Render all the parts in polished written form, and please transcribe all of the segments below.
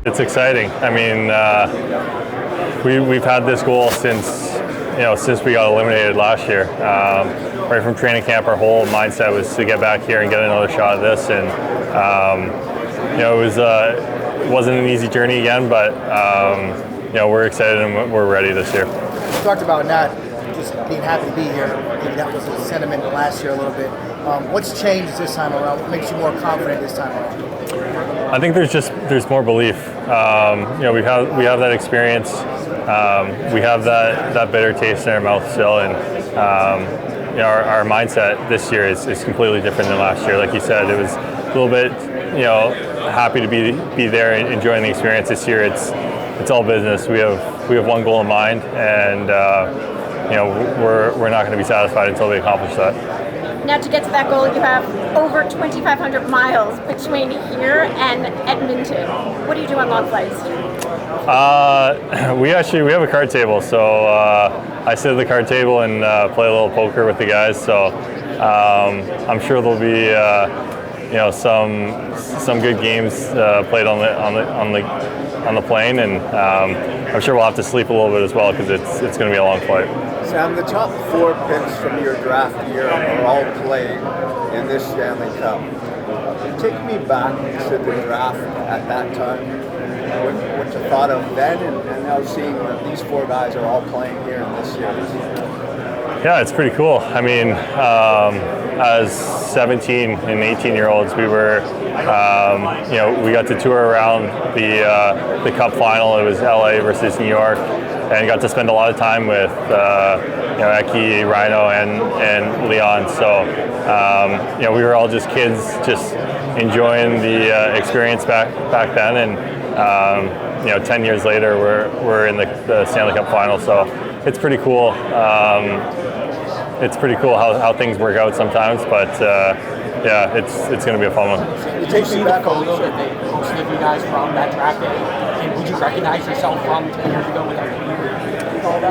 It's exciting. I mean, we've had this goal since we got eliminated last year. Right from training camp, our whole mindset was to get back here and get another shot at this. And it wasn't an easy journey again, but we're excited and we're ready this year. You talked about not just being happy to be here. Maybe that was the sentiment last year a little bit. What's changed this time around? What makes you more confident this time around? I think there's more belief. We have that experience. We have that bitter taste in our mouth still, and our mindset this year is completely different than last year. Like you said, it was a little bit happy to be there and enjoying the experience. This year it's all business. We have one goal in mind, and we're not going to be satisfied until we accomplish that. Now, to get to that goal, you have over 2,500 miles between here and Edmonton. What do you do on long flights? We have a card table, so I sit at the card table and play a little poker with the guys. So I'm sure there'll be some good games played on the plane, and I'm sure we'll have to sleep a little bit as well because it's going to be a long flight. Sam, the top 4 picks from your draft year are all playing in this Stanley Cup. Take me back to the draft at that time. What you thought of then, and now seeing that these 4 guys are all playing here in this series? Yeah, it's pretty cool. I mean, as 17 and 18-year-olds, we were, we got to tour around the Cup final. It was LA versus New York, and got to spend a lot of time with Eki, Rhino, and Leon. So we were all just kids, just enjoying the experience back then. And 10 years later, we're in the Stanley Cup final. So it's pretty cool. It's pretty cool how things work out sometimes, but it's going to be a fun one. Did you see the photo that they posted of you guys from that draft day? And would you recognize yourself from 10 years ago with that?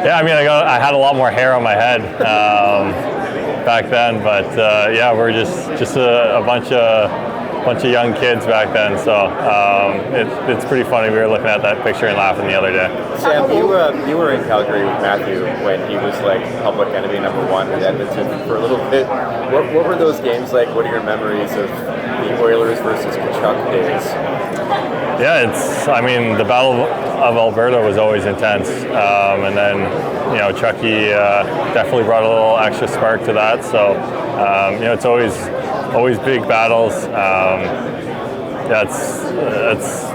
Yeah, I mean, I had a lot more hair on my head back then, but we're just a bunch of young kids back then. So it's pretty funny. We were looking at that picture and laughing the other day. Sam, you were in Calgary with Matthew when he was like public enemy #1 in Edmonton for a little bit. What were those games like? What are your memories of the Oilers versus Kachuk days? Yeah, the Battle of Alberta was always intense, and then Chucky definitely brought a little extra spark to that. So it's always big battles.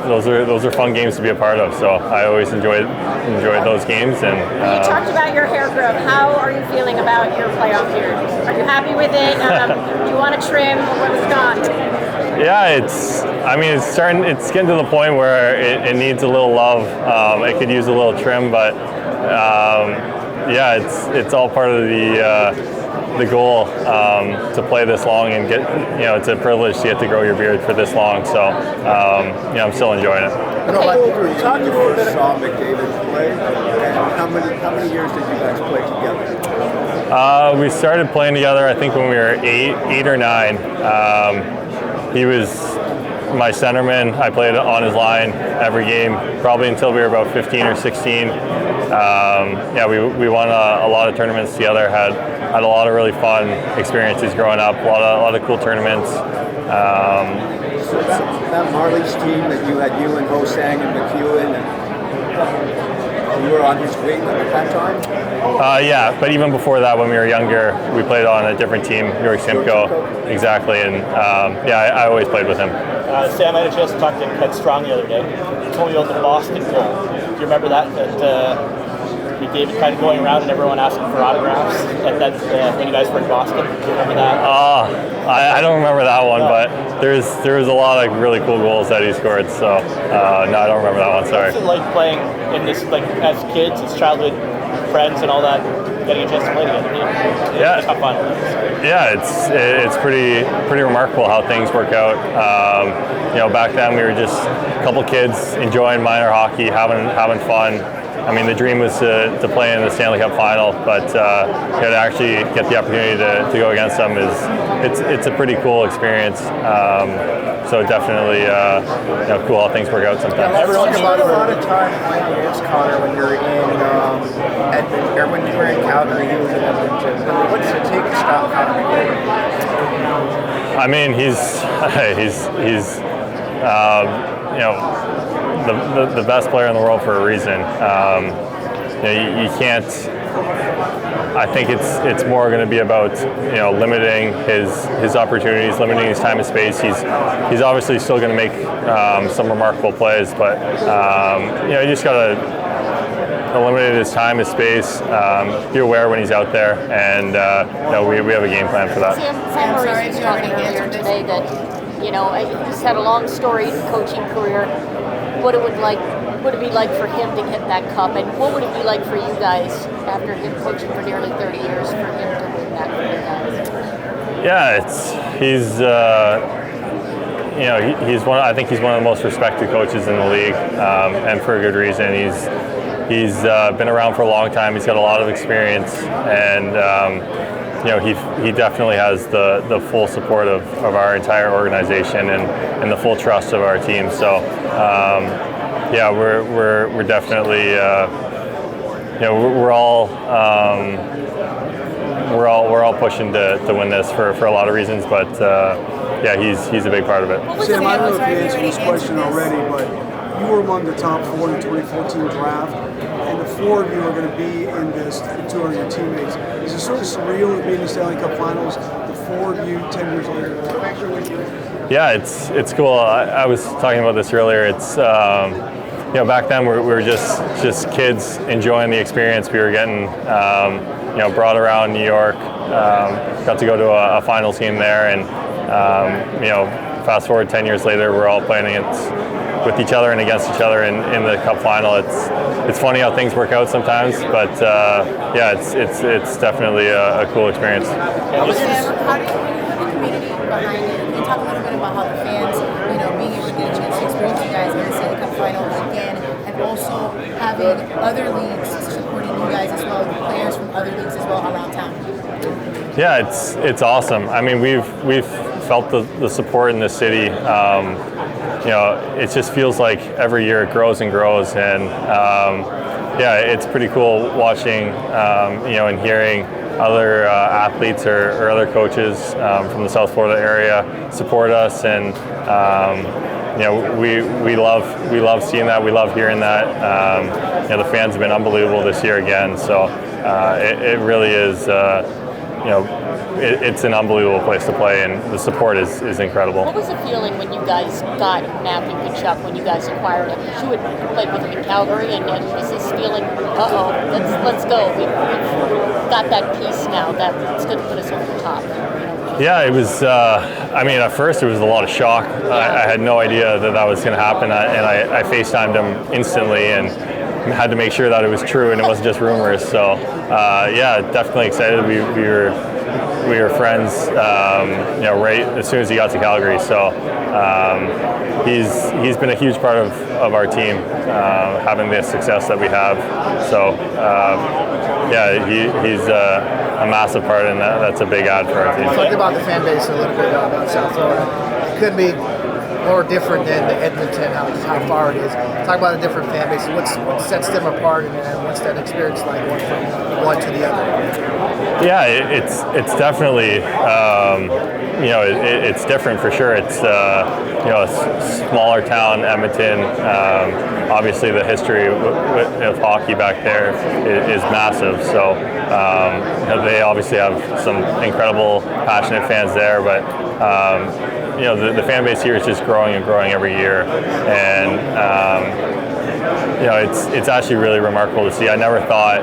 Those are fun games to be a part of. So I always enjoyed those games. And you talked about your hair growth. How are you feeling about your playoff year? Are you happy with it? Do you want to trim? What was gone? Yeah, it's getting to the point where it needs a little love. It could use a little trim, but it's all part of the goal to play this long and get, it's a privilege to get to grow your beard for this long. So I'm still enjoying it. Talk to first saw McDavid play, and how many years did you guys play together? We started playing together, I think, when we were 8 or 9. He was my centerman. I played on his line every game, probably until we were about 15 or 16. We won a lot of tournaments together. Had a lot of really fun experiences growing up. A lot of cool tournaments. That Marlies team that you had, you and Hosang and McEwen, and you were on his wing at that time? But even before that, when we were younger, we played on a different team, York Simcoe. Exactly, and I always played with him. Sam, I had a chance to talk to Ken Strong the other day. He told me about the Boston goal. Do you remember that David kind of going around and everyone asking for autographs when you guys were in Boston? Do you remember that? I don't remember that one, but there was a lot of really cool goals that he scored. So no, I don't remember that one. Sorry. What's it like playing in this, like as kids, as childhood friends and all that, getting a chance to play together? It's not fun. Yeah, it's pretty remarkable how things work out. Back then we were just a couple kids enjoying minor hockey, having fun. I mean, the dream was to play in the Stanley Cup final, but to actually get the opportunity to go against them it's a pretty cool experience. So definitely, cool how things work out sometimes. Everyone's spent a lot of time playing against Connor when you're in Edmonton, or when you were in Calgary, he was in Edmonton. What does it take to stop Connor? I mean, he's the best player in the world for a reason. You can't. I think it's more going to be about limiting his opportunities, limiting his time and space. He's obviously still going to make some remarkable plays, but you just got to eliminate his time, his space, be aware when he's out there, and we have a game plan for that. Sam Murray was talking earlier today that he's had a long storied coaching career. What it would be like for him to hit that cup, and what would it be like for you guys after him coaching for nearly 30 years for him to win that for you guys? Yeah, he's one. I think he's one of the most respected coaches in the league, and for a good reason. He's been around for a long time. He's got a lot of experience, and he definitely has the full support of our entire organization and the full trust of our team. So we're definitely we're all pushing to win this for a lot of reasons, but he's a big part of it. Sam, I don't know if you answered this question already, but you were among the top 4 in the 2014 draft, and the 4 of you are going to be in this, the 2 of your teammates. Is it sort of surreal to be in the Stanley Cup Finals, the 4 of you 10 years later? Yeah, it's cool. I was talking about this earlier. It's back then we were just kids enjoying the experience. We were getting brought around New York. Got to go to a finals game there, and fast forward 10 years later, we're all playing with each other and against each other in the Cup final. It's funny how things work out sometimes, but it's definitely a cool experience. How do you have the community behind it? Can you talk a little bit about how the fans, being able to get a chance to experience you guys in the Stanley Cup final again, and also having other leagues supporting you guys as well, players from other leagues as well around town? Yeah, it's awesome. I mean, we've felt the support in this city. It just feels like every year it grows and grows, and it's pretty cool watching, and hearing other athletes or other coaches from the South Florida area support us, and we love seeing that. We love hearing that. The fans have been unbelievable this year again, so it really is. It's an unbelievable place to play, and the support is incredible. What was the feeling when you guys got Matthew Tkachuk, when you guys acquired him? You had played with him in Calgary, and was this feeling, let's go. We've got that piece now that's going to put us over the top. Yeah, it was, at first it was a lot of shock. I had no idea that was going to happen, and I FaceTimed him instantly and had to make sure that it was true and it wasn't just rumors. So, definitely excited. We were friends, right as soon as he got to Calgary. So he's been a huge part of our team, having the success that we have. So he's a massive part, and that's a big add for our team. Talk about the fan base a little bit about South Florida. It could be more different than the Edmonton, how far it is. Talk about a different fan base. What sets them apart, and what's that experience like going from one to the other? Yeah, it's definitely it's different for sure. It's a smaller town, Edmonton. Obviously, the history of hockey back there is massive. So they obviously have some incredible, passionate fans there, but. The fan base here is just growing and growing every year, and it's actually really remarkable to see. I never thought,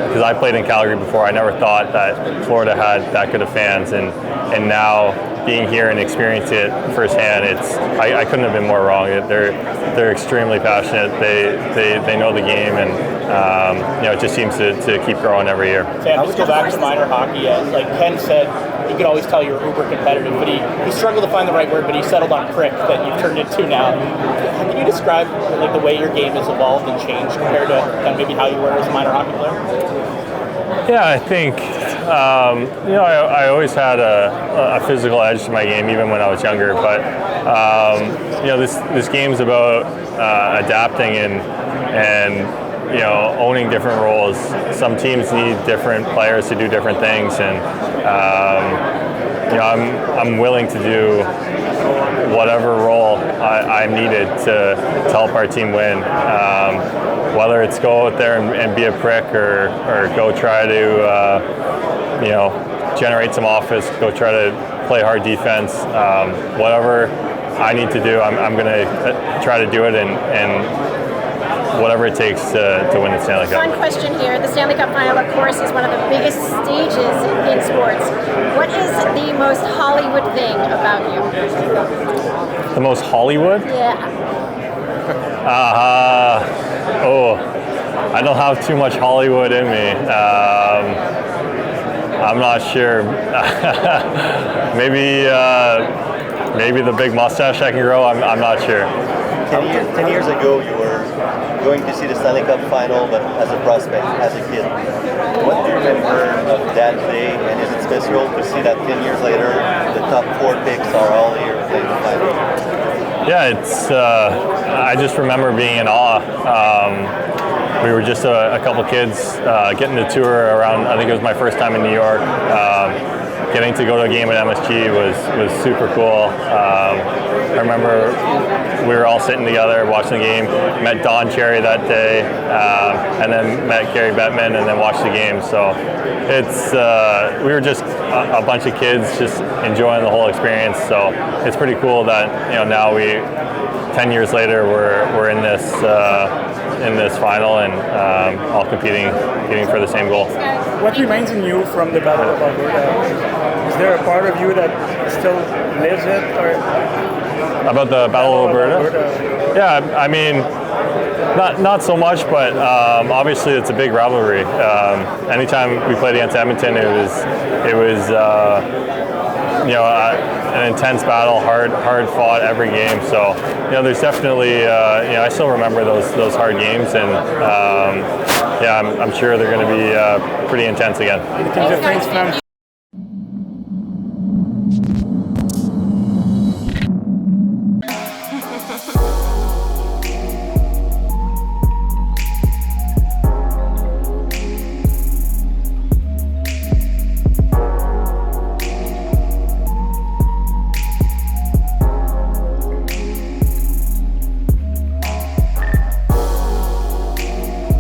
because I played in Calgary before, I never thought that Florida had that good of fans, and and now being here and experiencing it firsthand, I couldn't have been more wrong. They're extremely passionate. They know the game, and it just seems to keep growing every year. Sam, just go back to minor hockey. Like Ken said, you could always tell you're uber competitive, but he struggled to find the right word, but he settled on prick that you've turned into now. Can you describe like the way your game has evolved and changed compared to kind of maybe how you were as a minor hockey player? Yeah, I think I always had a physical edge to my game, even when I was younger. But this game's about adapting and owning different roles. Some teams need different players to do different things, and I'm willing to do whatever role I'm needed to help our team win. Whether it's go out there and be a prick, or go try to generate some offense, go try to play hard defense. Whatever I need to do, I'm going to try to do it, and whatever it takes to win the Stanley Cup. Fun question here. The Stanley Cup Final, of course, is one of the biggest stages in sports. What is the most Hollywood thing about you? The most Hollywood? Yeah. I don't have too much Hollywood in me. I'm not sure. maybe the big mustache I can grow. I'm not sure. 10 years ago, you were going to see the Stanley Cup Final, but as a prospect, as a kid. What do you remember of that day, and is it special to see that 10 years later, the top 4 picks are all here playing the final? Yeah, I just remember being in awe. We were just a couple kids getting the tour around. I think it was my first time in New York. Getting to go to a game at MSG was super cool. I remember we were all sitting together watching the game. Met Don Cherry that day, and then met Gary Bettman, and then watched the game. So we were just a bunch of kids just enjoying the whole experience. So it's pretty cool that now 10 years later we're in this final and all competing for the same goal. What reminds you from the Battle of Alberta? Is there a part of you that still lives it, or about the Battle of Alberta? Yeah, I mean, not so much, but obviously it's a big rivalry. Anytime we played against Edmonton, it was an intense battle, hard fought every game. So there's definitely I still remember those hard games, and I'm sure they're going to be pretty intense again. Anything different from